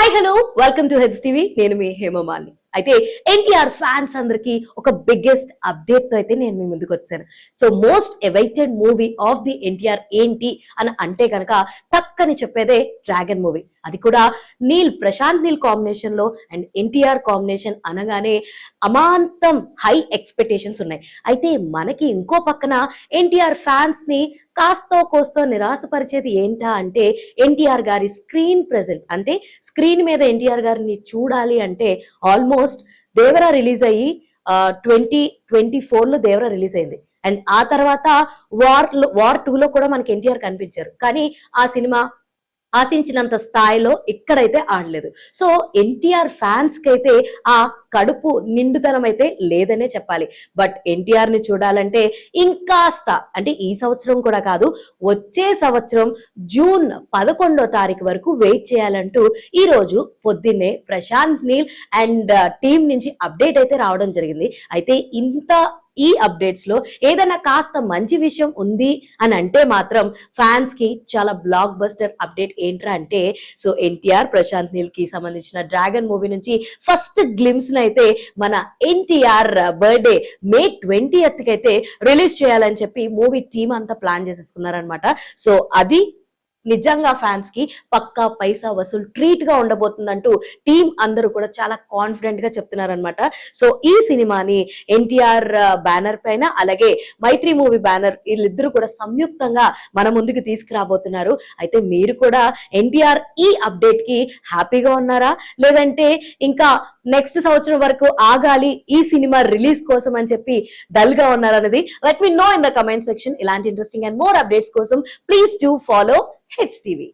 Hi hello welcome to H TV. నేను మీ హేమమాలిని. అయితే NTR fans అందరికి ఒక బిగ్గెస్ట్ అప్డేట్ తో అయితే నేను మీ ముందుకు వచ్చాను. So most awaited movie of the NTR ఏంటి అని అంటే కనుక టక్కని చెప్పేదే డ్రాగన్ మూవీ. అది కూడా ప్రశాంత్ నీల్ కాంబినేషన్ లో అండ్ ఎన్టీఆర్ కాంబినేషన్ అనగానే అమాంతం హై ఎక్స్పెక్టేషన్స్ ఉన్నాయి. అయితే మనకి ఇంకో పక్కన ఎన్టీఆర్ ఫ్యాన్స్ ని కాస్తో కోస్తో నిరాశపరిచేది ఏంటా అంటే ఎన్టీఆర్ గారి స్క్రీన్ ప్రెజెంట్. అంటే స్క్రీన్ మీద ఎన్టీఆర్ గారిని చూడాలి అంటే ఆల్మోస్ట్ దేవరా రిలీజ్ అయ్యి 2024 లో దేవరా రిలీజ్ అయింది. అండ్ ఆ తర్వాత వార్ 2 లో కూడా మనకి ఎన్టీఆర్ కనిపించారు. కానీ ఆ సినిమా ఆశించినంత స్థాయిలో ఇక్కడైతే ఆడలేదు. సో ఎన్టీఆర్ ఫ్యాన్స్ కి అయితే ఆ కడుపు నిండుతనం అయితే లేదనే చెప్పాలి. బట్ ఎన్టీఆర్ ని చూడాలంటే ఇంకాస్త అంటే ఈ సంవత్సరం కూడా కాదు, వచ్చే సంవత్సరం జూన్ 11వ తారీఖు వరకు వెయిట్ చేయాలంటూ ఈ రోజు పొద్దున్నే ప్రశాంత్ నీల్ అండ్ టీం నుంచి అప్డేట్ అయితే రావడం జరిగింది. అయితే ఈ అప్డేట్స్ లో ఏదైనా కాస్త మంచి విషయం ఉంది అని అంటే మాత్రం ఫ్యాన్స్ కి చాలా బ్లాక్ బస్టర్ అప్డేట్ ఏంట్రా అంటే, సో ఎన్టీఆర్ ప్రశాంత్ నీల్ కి సంబంధించిన డ్రాగన్ మూవీ నుంచి ఫస్ట్ గ్లిమ్స్ అయితే మన ఎన్టీఆర్ బర్త్డే May 20th కి అయితే రిలీజ్ చేయాలని చెప్పి మూవీ టీమ్ అంతా ప్లాన్ చేసేసుకున్నారనమాట. సో అది నిజంగా ఫ్యాన్స్ కి పక్కా పైసా వసూలు ట్రీట్ గా ఉండబోతుందంటూ టీం అందరూ కూడా చాలా కాన్ఫిడెంట్ గా చెప్తున్నారనమాట. సో ఈ సినిమాని ఎన్టీఆర్ బ్యానర్ పైన అలాగే మైత్రి మూవీ బ్యానర్ వీళ్ళిద్దరూ కూడా సంయుక్తంగా మన ముందుకు తీసుకురాబోతున్నారు. అయితే మీరు కూడా ఎన్టీఆర్ ఈ అప్డేట్ కి హ్యాపీగా ఉన్నారా, లేదంటే ఇంకా నెక్స్ట్ సంవత్సరం వరకు ఆగాలి ఈ సినిమా రిలీజ్ కోసం అని చెప్పి డల్ గా ఉన్నారనేది let me know in the comment section. ఇలాంటి ఇంట్రెస్టింగ్ అండ్ మోర్ అప్డేట్స్ కోసం please do follow H TV.